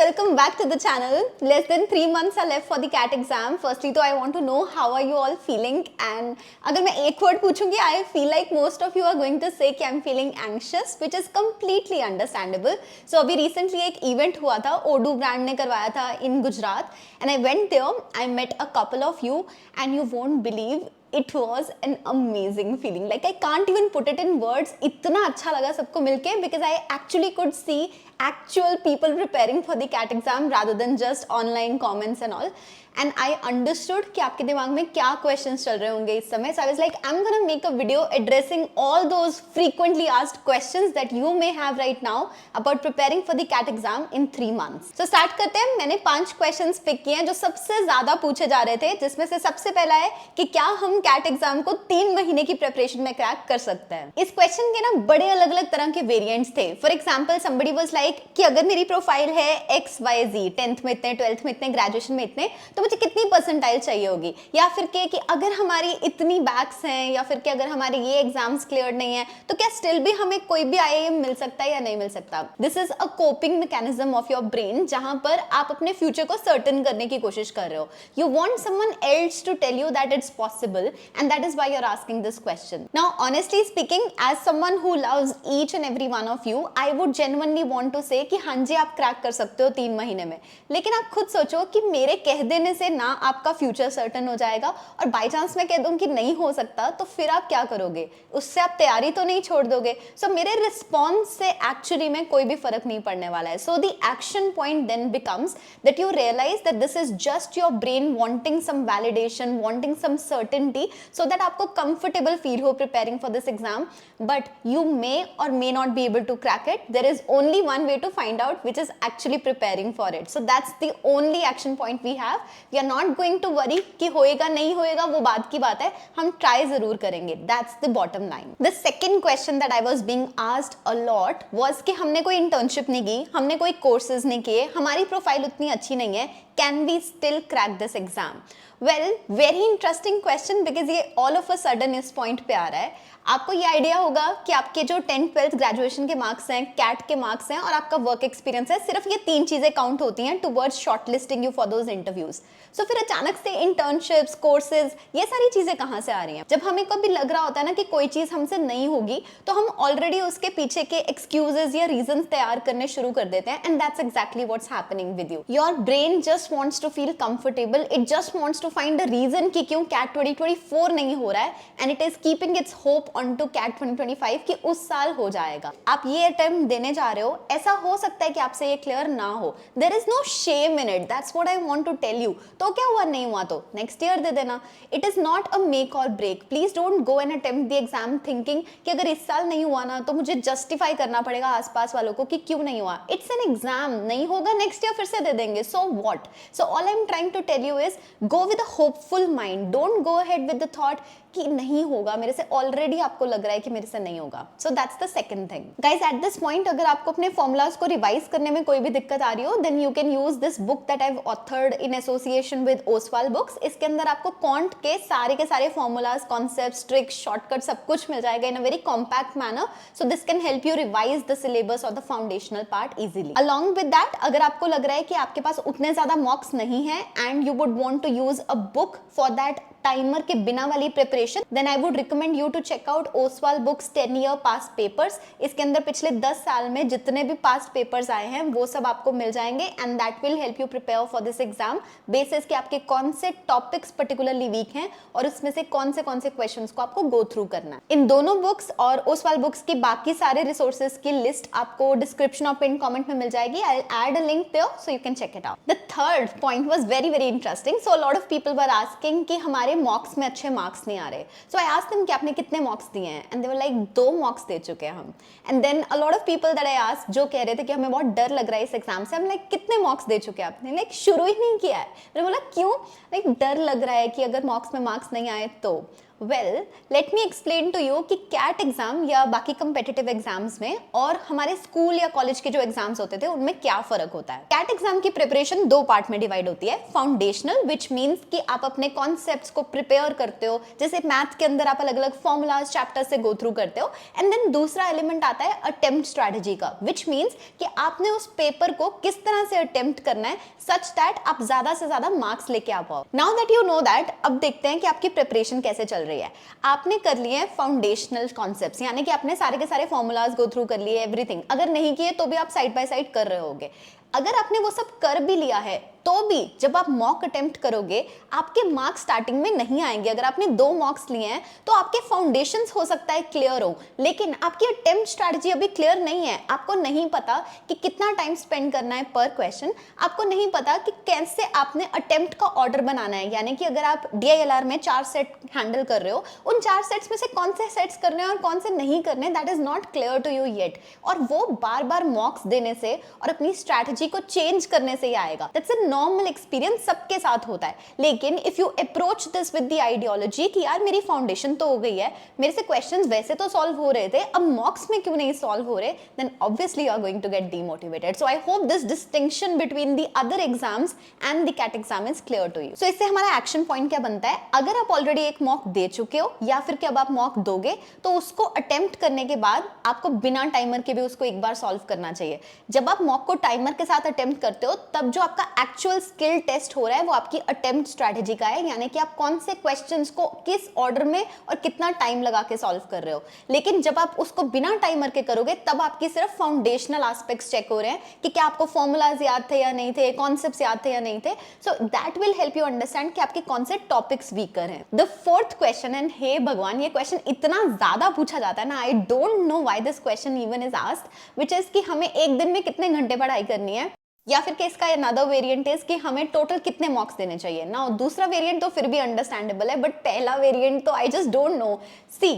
welcome back to the channel. Less than 3 months are left for the CAT exam. Firstly, तो I want to know how are you all feeling? And अगर मैं एक word पूछूंगी, I feel like most of you are going to say कि I'm feeling anxious, which is completely understandable. So अभी recently एक event हुआ था, Odoo brand ने करवाया था in Gujarat, and I went there. I met a couple of you, and you won't believe. It was an amazing feeling. Like I can't even put it in words. इतना अच्छा लगा सबको मिलके because I actually could see actual people preparing for the CAT exam rather than just online comments and all. And I understood कि आपके दिमाग में क्या questions चल रहे होंगे इस समय. So I was like, I'm gonna make a video addressing all those frequently asked questions that you may have right now about preparing for the CAT exam in 3 months. So start करते हैं. मैंने 5 questions pick किए हैं जो सबसे ज़्यादा पूछे जा रहे थे, जिसमें से सबसे पहला है कि क्या हम CAT एग्जाम को 3 महीने की प्रिपरेशन में क्रैक कर सकते हैं. इस क्वेश्चन के ना बड़े अलग अलग तरह के वेरिएंट्स थे. For example somebody was like कि अगर मेरी प्रोफाइल है XYZ 10th में इतने 12th में इतने ग्रेजुएशन में इतने तो मुझे कितनी परसेंटाइल चाहिए होगी, या फिर कि अगर हमारी इतनी बैक्स हैं, या फिर कि अगर हमारे ये एग्जाम्स क्लियर नहीं है तो क्या स्टिल भी हमें कोई भी IIM मिल सकता है या नहीं मिल सकता. This is a coping mechanism of your brain जहां पर आप अपने फ्यूचर को सर्टेन करने की कोशिश कर रहे हो. You want someone else to tell you that it's possible, and that is why you're asking this question. Now, honestly speaking, as someone who loves each and every one of you, I would genuinely want to say कि हाँ जी आप crack कर सकते हो 3 महीने में. लेकिन आप खुद सोचो कि मेरे कह देने से ना आपका फ्यूचर सर्टन हो जाएगा, और बाई चांस मैं कह दूं कि नहीं हो सकता तो फिर आप क्या करोगे? उससे आप तैयारी तो नहीं छोड़ दोगे. सो मेरे रिस्पॉन्स से एक्चुअली में कोई भी फर्क नहीं पड़ने वाला है. So the action point then becomes that you realise that this is just your brain wanting some validation, wanting some certainty, so that आपको comfortable feel हो preparing for this exam, but you may or may not be able to crack it. There is only one way to find out, which is actually preparing for it. So that's the only action point we have. We are not going to worry कि होएगा नहीं होएगा, वो बात की बात है, हम try जरूर करेंगे. That's the bottom line. The second question that I was being asked a lot was कि हमने कोई internship नहीं की, हमने कोई courses नहीं किए, हमारी प्रोफाइल उतनी अच्छी नहीं है, can we still crack this exam? Well, very interesting question because ये all of a sudden इस point पे आ रहा है. आपको ये आइडिया होगा कि आपके जो 10th 12th ग्रेजुएशन के मार्क्स हैं, कैट के मार्क्स हैं और आपका वर्क एक्सपीरियंस है, सिर्फ ये 3 चीजें काउंट होती हैं towards shortlisting you for those interviews. So फिर अचानक से इंटर्नशिप्स, कोर्सेज, ये सारी चीजें कहाँ से आ रही हैं? जब हमें कभी लग रहा होता है ना कि कोई चीज हमसे नहीं होगी, तो हम ऑलरेडी उसके पीछे के एक्सक्यूजेस या रीजंस तैयार करने शुरू कर देते हैं, and that's exactly what's happening with you. Your brain just wants to feel comfortable, it just wants to find a reason कि क्यों कैट 2024 नहीं हो रहा है, and it is keeping its hope on to CAT 2025 कि उस साल हो जाएगा. आप ये अटेम्प्ट देने जा रहे हो, ऐसा हो सकता है कि आपसे ये क्लियर ना हो. There is no shame in it, that's what I want to tell you. तो क्या हुआ, नहीं हुआ तो नेक्स्ट ईयर दे देना. It is not a make or break. Please don't go and attempt the exam thinking कि अगर इस साल नहीं हुआ ना तो मुझे जस्टिफाई करना पड़ेगा आसपास वालों को कि क्यों नहीं हुआ. इट्स एन एग्जाम, नहीं होगा नेक्स्ट ईयर फिर से दे देंगे, so what. So all I am trying to tell you is go with a hopeful mind. Don't go ahead with the thought कि नहीं होगा मेरे से, ऑलरेडी आपको लग रहा है कि मेरे से नहीं होगा. So that's the second thing. Guys, at this point अगर आपको अपने फॉर्मूलाज को रिवाइज करने में कोई भी दिक्कत आ रही हो, then you can use this book that I have authored in association with Oswal books. इसके अंदर आपको क्वांट के सारे फॉर्मूलाज, कॉन्सेप्ट्स, ट्रिक्स, शॉर्टकट सब कुछ मिल जाएगा in a very compact manner. So this can help you revise the syllabus or the foundational part easily. Along with that, अगर आपको लग रहा है कि आपके पास उतने ज्यादा मॉक्स नहीं है and you would want to use a book for that timer के बिना वाली preparation, then I would recommend you to check out Oswal books 10 year past papers. इसके अंदर पिछले 10 साल में जितने भी पास्ट पेपर्स आए हैं वो सब आपको मिल जाएंगे, and that will help you prepare for this exam basis कि आपके कौन से टॉपिक्स पर्टिकुलरली वीक हैं और उसमें से कौन से क्वेश्चंस को आपको गो थ्रू करना है. इन दोनों बुक्स और ओसवाल बुक्स की बाकी सारे रिसोर्सेज की लिस्ट आपको डिस्क्रिप्शन और पिन कमेंट में मिल जाएगी. I will add a link there so you can check it out. The third point was very very interesting. So a lot of people were asking कि हमारे मॉक्स में अच्छे मार्क्स नहीं आ रहे. सो आई आस्क्ड देम कि आपने कितने मॉक्स दिए हैं, एंड दे वर लाइक 2 मॉक्स दे चुके हैं हम. And then a lot of people that I asked जो कह रहे थे कि हमें बहुत डर लग रहा है इस एग्जाम से. हम लाइक कितने मॉक्स दे चुके हैं आपने? लाइक शुरू ही नहीं किया है. मैंने बोला क्यों? लाइक डर लग रहा है कि अगर मॉक्स में मार्क्स नहीं आए तो. Well let me explain to you कि कैट एग्जाम या बाकी कंपेटिटिव एग्जाम्स में और हमारे स्कूल या कॉलेज के जो एग्जाम्स होते थे उनमें क्या फर्क होता है। कैट एग्जाम की प्रिपरेशन दो पार्ट में डिवाइड होती है, फाउंडेशनल विच मीन्स कि आप अपने कॉन्सेप्ट्स को प्रिपेयर करते हो, जैसे मैथ के अंदर आप अलग अलग फॉर्मूलाज चैप्टर से गो थ्रू करते हो, एंड देन दूसरा एलिमेंट आता है अटेम्प्ट स्ट्रैटेजी का, विच मीन्स कि आपने उस पेपर को किस तरह से अटेम्प्ट करना है सच दैट आप ज्यादा से ज्यादा मार्क्स लेके आ पाओ। Now that you know that, अब देखते हैं कि आपकी प्रिपरेशन कैसे चल रही है। आपने कर लिए हैं फाउंडेशनल कॉन्सेप्ट्स, यानी कि आपने सारे के सारे फॉर्मूलाज गो थ्रू कर लिए, एवरीथिंग। अगर नहीं किए तो भी आप साइड बाय साइड कर रहे होगे। अगर आपने वो सब कर भी लिया है तो भी जब आप मॉक अटेम्प्ट करोगे आपके मार्क्स स्टार्टिंग में नहीं आएंगे। अगर आपने 2 मॉक्स लिए हैं तो आपके फाउंडेशंस हो सकता है क्लियर हो, लेकिन आपकी अटेम्प्ट स्ट्रैटेजी अभी क्लियर नहीं है। आपको नहीं पता कि कितना टाइम स्पेंड करना है पर क्वेश्चन, आपको नहीं पता कि कैसे आपने अटेम्प्ट का ऑर्डर बनाना है, यानी कि अगर आप DILR में 4 सेट हैंडल कर रहे हो, उन 4 सेट्स में से कौन से सेट्स करने हैं और कौन से नहीं करने, that is not clear to you yet. और वो बार बार मॉक्स देने से और अपनी स्ट्रैटेजी को चेंज करने से ही आएगा। दैट्स अ नॉर्मल एक्सपीरियंस, सबके साथ होता है। लेकिन if you approach this with the ideology कि यार मेरी फाउंडेशन तो हो गई है, मेरे से क्वेश्चंस वैसे तो सॉल्व हो रहे थे, अब मॉक्स में क्यों नहीं सॉल्व हो रहे, then obviously you are going to get demotivated. So I hope this distinction between the other exams and the CAT exam is clear to you. So इससे हमारा एक्शन पॉइंट क्या बनता है, अगर आप ऑलरेडी एक मॉक दे चुके हो या फिर कि अब आप मॉक दोगे तो उसको अटेम्प्ट करने के बाद आपको बिना टाइमर के भी उसको एक बार सॉल्व करना चाहिए। जब आप मॉक को टाइमर के साथ अटेम्प्ट करते हो तब जो आपका एक्चुअल स्किल टेस्ट हो रहा है वो आपकी अटेम्प्ट स्ट्रैटेजी का है, यानी कि आप कौन से क्वेश्चंस को किस ऑर्डर में और कितना टाइम लगा के सॉल्व कर रहे हो। लेकिन जब आप उसको बिना टाइमर के करोगे तब आपकी सिर्फ फाउंडेशनल एस्पेक्ट्स चेक हो रहे हैं कि क्या आपको फॉर्मूलाज याद थे या नहीं थे, कॉन्सेप्ट्स याद थे या नहीं थे। So that will help you understand कि आपके कौन से टॉपिक्स वीकर हैं। द फोर्थ क्वेश्चन, एंड हे भगवान ये क्वेश्चन इतना ज्यादा पूछा जाता है ना, I don't know why this question even is asked, which is कि हमें एक दिन में कितने घंटे पढ़ाई करनी है, या फिर कि इसका अनदर वेरिएंट इज कि हमें टोटल कितने मॉक्स देने चाहिए ना। दूसरा वेरिएंट तो फिर भी अंडरस्टैंडेबल है, बट पहला वेरिएंट तो I just don't know. See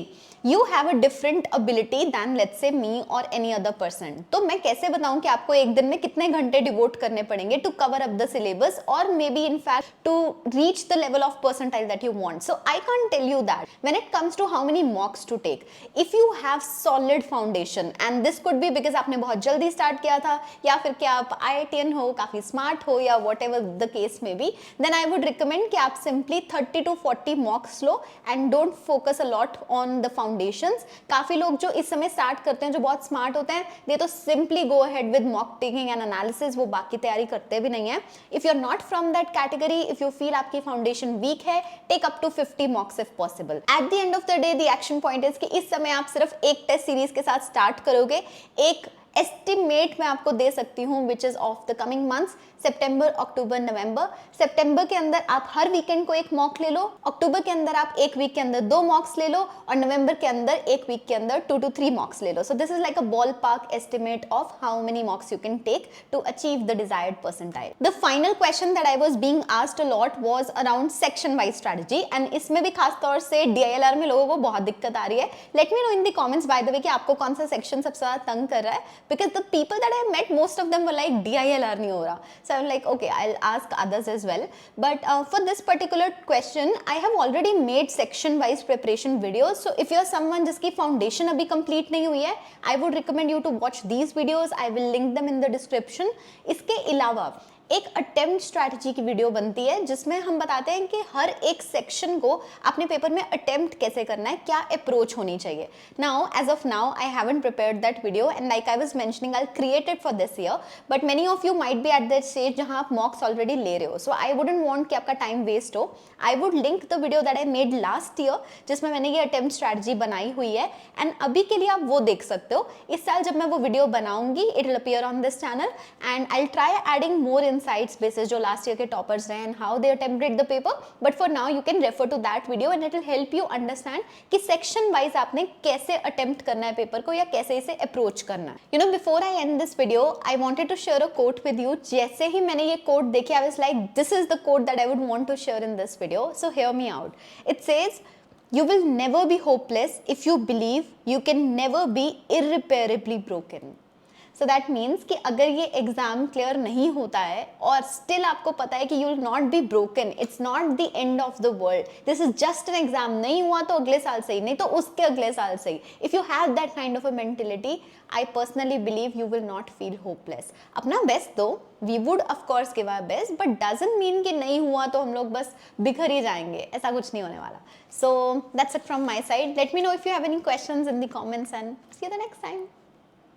you have a different ability than let's say me और एनी अदर पर्सन। तो मैं कैसे बताऊं कि आपको एक दिन में कितने घंटे डिवोट करने पड़ेंगे to cover up the syllabus or maybe in fact to reach the level of percentile that you want. So I can't tell you that when it comes to how many mocks to take. If you have solid foundation, and this could be because आपने बहुत जल्दी start किया था या फिर कि आप IITian हो, काफी स्मार्ट हो, या वट एवर द केस में be, then I would recommend कि आप सिंपली 30 to 40 मॉक्स लो and don't focus a lot on the foundations. काफी लोग जो इस समय स्टार्ट करते हैं जो बहुत स्मार्ट होते हैं, दे तो simply go ahead with mock taking and analysis, वो बाकी तैयारी करते भी नहीं है। If you are not from that category, if you feel आपकी फाउंडेशन वीक है, take up to 50 mocks if possible. At the end of the day the action point is कि इस समय आप सिर्फ एक टेस्ट सीरीज के साथ स्टार्ट करोगे। एक एस्टिमेट मैं आपको दे सकती हूँ which is of the coming months, September, October, November. सितंबर के अंदर आप हर वीकेंड को एक मॉक ले लो, अक्टूबर के अंदर आप एक वीक के अंदर 2 मॉक्स ले लो, और नवंबर के अंदर एक वीक के अंदर 2 to 3 मॉक्स ले लो। So this is like a ballpark estimate of how many mocks you can take to achieve the desired percentile. The final question that I was being asked a lot was around section wise strategy, and इसमें भी खास तौर से DILR में लोगों को बहुत दिक्कत आ रही है। Let me know in the comments by the way कि आपको कौन सा सेक्शन सबसे ज्यादा तंग कर रहा है, because the people that I met most of them were like DILR नहीं हो रहा। So I am like okay, I'll ask others as well, but for this particular question I have already made section wise preparation videos. So if you are someone जिसकी foundation अभी complete नहीं हुई है, I would recommend you to watch these videos. I will link them in the description. इसके अलावा एक attempt strategy की video बनती है जिसमें हम बताते हैं कि हर एक सेक्शन को अपने पेपर में अटेम्प्ट कैसे करना है, क्या अप्रोच होनी चाहिए। Now as of now I haven't prepared that video, and like I was mentioning I create it for this year, but many of you might be at that stage जहां आप मॉक्स already ले रहे हो। सो I wouldn't want कि आपका time waste हो। I would link the video that I made last year जिसमें मैंने ये अटेम्प्ट स्ट्रैटेजी बनाई हुई है, एंड अभी के लिए आप वो देख सकते हो। इस साल जब मैं वो वीडियो बनाऊंगी it will appear on this channel, and I will try adding more insights basis जो last year के toppers रहे and how they attempted the paper, but for now you can refer to that video and it will help you understand कि section wise आपने कैसे attempt करना है paper को या कैसे इसे approach करना है। You know, before I end this video I wanted to share a quote with you. जैसे ही मैंने ये quote देखी I was like this is the quote that I would want to share in this video, so hear me out. It says, you will never be hopeless if you believe you can never be irreparably broken. So that means कि अगर ये exam clear नहीं होता है और still आपको पता है कि you will not be broken, it's not the end of the world, this is just an exam, नहीं हुआ तो अगले साल सही, नहीं तो उसके अगले साल सही, if you have that kind of a mentality, I personally believe you will not feel hopeless. अपना बेस्ट दो, we would of course give our best, but doesn't mean कि नहीं हुआ तो हम लोग बस बिखर ही जाएंगे, ऐसा कुछ नहीं होने वाला. So that's it from my side. Let me know if you have any questions in the comments and see you the next time.